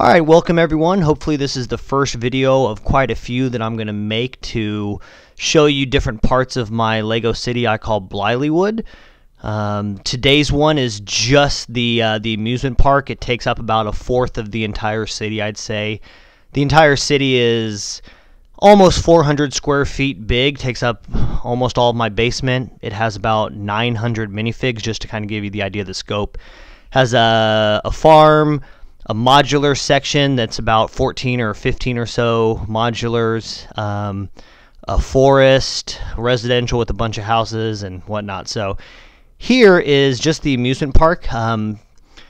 Alright, welcome everyone. Hopefully this is the first video of quite a few that I'm going to make to show you different parts of my Lego city I call Blileywood. Today's one is just the amusement park. It takes up about a fourth of the entire city, I'd say. The entire city is almost 400 square feet big, takes up almost all of my basement. It has about 900 minifigs, just to kind of give you the idea of the scope. Has a farm, a modular section that's about 14 or 15 or so modulars, a forest, residential with a bunch of houses and whatnot. So here is just the amusement park.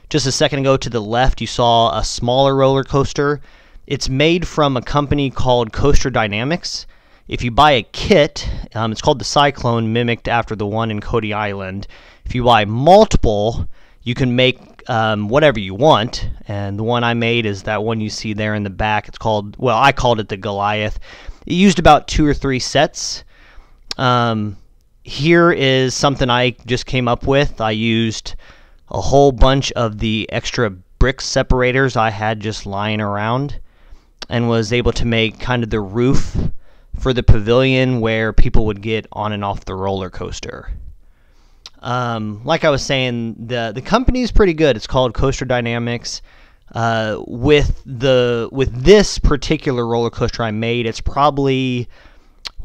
Just a second ago to the left you saw a smaller roller coaster. It's made from a company called Coaster Dynamics. If you buy a kit, it's called the Cyclone, mimicked after the one in Cody Island. If you buy multiple, you can make whatever you want, and the one I made is that one you see there in the back. It's called, well, I called it the Goliath. It used about 2 or 3 sets. Here is something I just came up with. I used a whole bunch of the extra brick separators I had just lying around and was able to make kind of the roof for the pavilion where people would get on and off the roller coaster. Like I was saying, the company is pretty good. It's called Coaster Dynamics. With this particular roller coaster I made, it's probably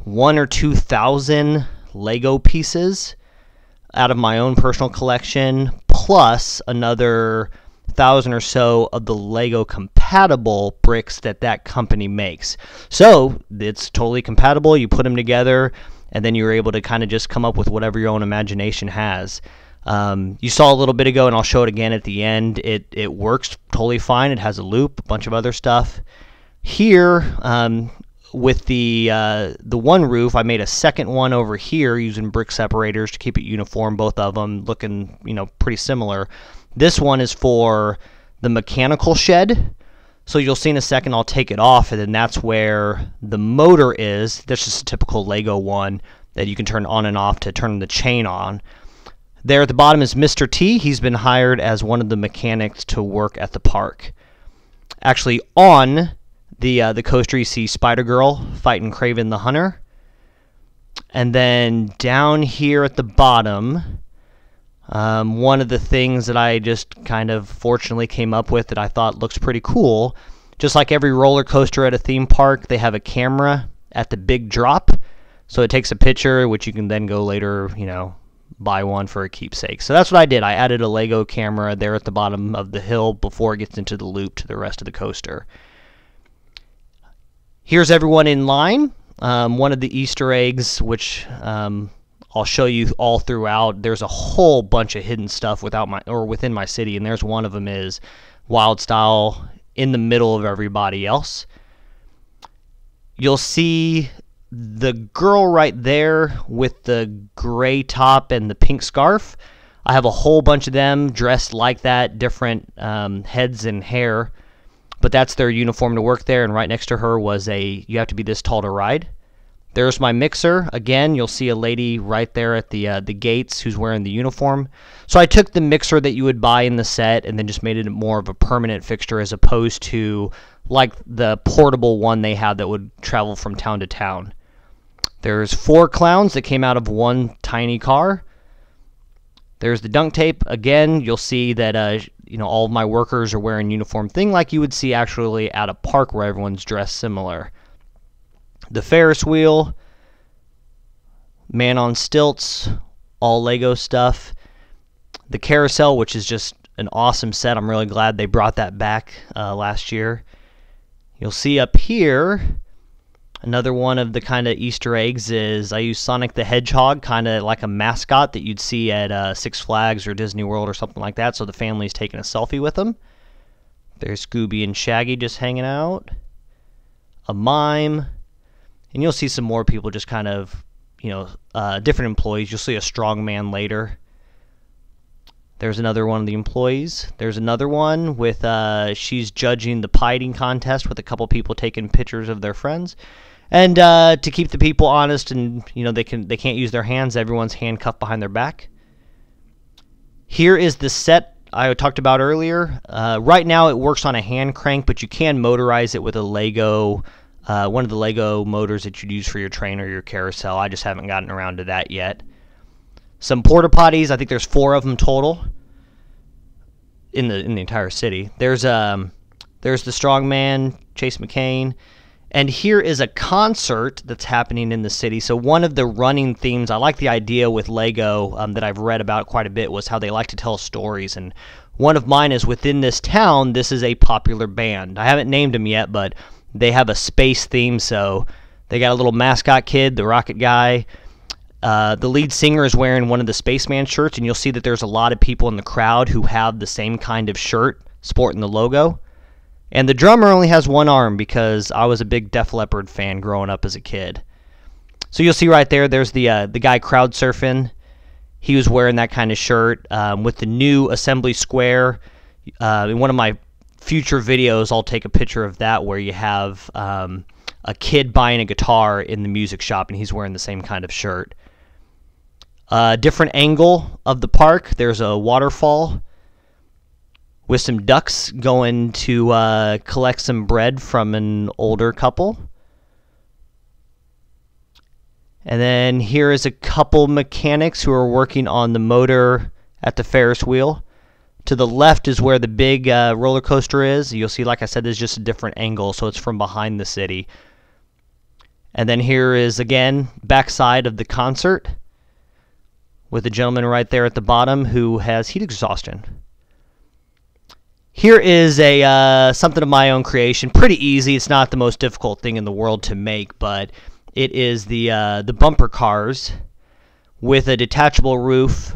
1,000 or 2,000 Lego pieces out of my own personal collection, plus another 1,000 or so of the Lego compatible bricks that company makes. So it's totally compatible. You put them together, and then you're able to kind of just come up with whatever your own imagination has. You saw a little bit ago, and I'll show it again at the end. It works totally fine. It has a loop, a bunch of other stuff. Here, with the one roof, I made a second one over here using brick separators to keep it uniform, both of them looking, pretty similar. This one is for the mechanical shed. So you'll see in a second I'll take it off, and then that's where the motor is. That's just a typical Lego one that you can turn on and off to turn the chain on. There at the bottom is Mr. T. He's been hired as one of the mechanics to work at the park. Actually, on the coaster you see Spider-Girl fighting Kraven the Hunter. And then down here at the bottom, one of the things that I just kind of fortunately came up with that I thought looks pretty cool, just like every roller coaster at a theme park, they have a camera at the big drop. So it takes a picture, which you can then go later, buy one for a keepsake. So that's what I did. I added a Lego camera there at the bottom of the hill before it gets into the loop to the rest of the coaster. Here's everyone in line. One of the Easter eggs, which I'll show you all throughout. There's a whole bunch of hidden stuff within my city, and there's one of them is Wild Style in the middle of everybody else. You'll see the girl right there with the gray top and the pink scarf. I have a whole bunch of them dressed like that, different heads and hair, but that's their uniform to work there. And right next to her was you have to be this tall to ride. There's my mixer. Again, you'll see a lady right there at the gates who's wearing the uniform. So I took the mixer that you would buy in the set and then just made it more of a permanent fixture as opposed to like the portable one they had that would travel from town to town. There's 4 clowns that came out of one tiny car. There's the dunk tape. Again, you'll see that all of my workers are wearing uniform thing like you would see actually at a park where everyone's dressed similar. The Ferris wheel, man on stilts, all Lego stuff. The carousel, which is just an awesome set. I'm really glad they brought that back last year. You'll see up here, another one of the kind of Easter eggs is I use Sonic the Hedgehog, kind of like a mascot that you'd see at Six Flags or Disney World or something like that, so the family's taking a selfie with them. There's Scooby and Shaggy just hanging out. A mime. And you'll see some more people just kind of, different employees. You'll see a strong man later. There's another one of the employees. There's another one with, she's judging the pie eating contest with a couple people taking pictures of their friends. And to keep the people honest and, they can't use their hands, everyone's handcuffed behind their back. Here is the set I talked about earlier. Right now it works on a hand crank, but you can motorize it with a Lego, one of the Lego motors that you'd use for your train or your carousel. I just haven't gotten around to that yet. Some porta potties. I think there's 4 of them total in the entire city. There's the strongman, Chase McCain. And here is a concert that's happening in the city. So one of the running themes, I like the idea with Lego that I've read about quite a bit, was how they like to tell stories. And one of mine is within this town, this is a popular band. I haven't named them yet, but they have a space theme. So they got a little mascot kid, the rocket guy. The lead singer is wearing one of the spaceman shirts, and you'll see that there's a lot of people in the crowd who have the same kind of shirt sporting the logo. And the drummer only has 1 arm because I was a big Def Leppard fan growing up as a kid. So you'll see right there, there's the guy crowd surfing. He was wearing that kind of shirt. With the new Assembly Square, in one of my future videos, I'll take a picture of that where you have a kid buying a guitar in the music shop, and he's wearing the same kind of shirt. Different angle of the park, there's a waterfall with some ducks going to collect some bread from an older couple. And then here is a couple mechanics who are working on the motor at the Ferris wheel. To the left is where the big roller coaster is. You'll see, like I said, there's just a different angle, so it's from behind the city. And then here is, again, backside of the concert with the gentleman right there at the bottom who has heat exhaustion. Here is something of my own creation. Pretty easy. It's not the most difficult thing in the world to make, but it is the bumper cars with a detachable roof.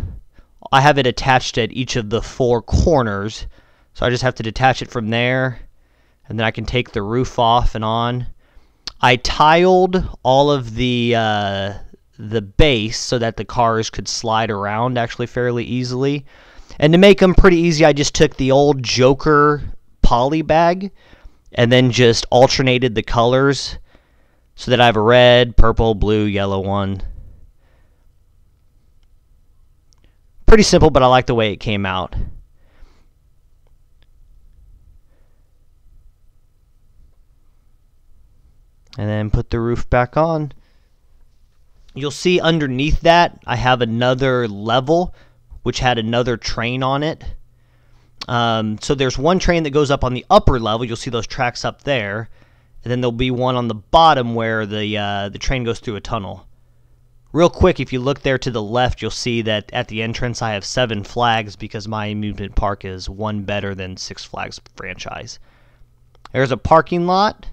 I have it attached at each of the 4 corners, so I just have to detach it from there, and then I can take the roof off and on. I tiled all of the base so that the cars could slide around actually fairly easily. And to make them pretty easy, I just took the old Joker poly bag and then just alternated the colors so that I have a red, purple, blue, yellow one. Pretty simple, but I like the way it came out. And then put the roof back on. You'll see underneath that I have another level which had another train on it. So there's one train that goes up on the upper level. You'll see those tracks up there. And then there'll be one on the bottom where the train goes through a tunnel. Real quick, if you look there to the left, you'll see that at the entrance I have 7 flags because my amusement park is one better than Six Flags franchise. There's a parking lot.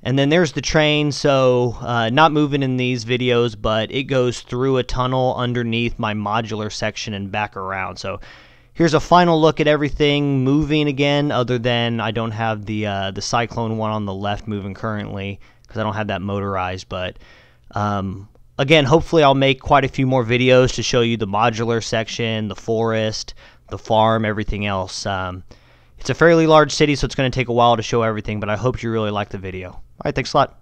And then there's the train, so not moving in these videos, but it goes through a tunnel underneath my modular section and back around. So here's a final look at everything moving again, other than I don't have the Cyclone one on the left moving currently because I don't have that motorized. But again, hopefully I'll make quite a few more videos to show you the modular section, the forest, the farm, everything else. It's a fairly large city, so it's going to take a while to show everything, but I hope you really like the video. All right, thanks a lot.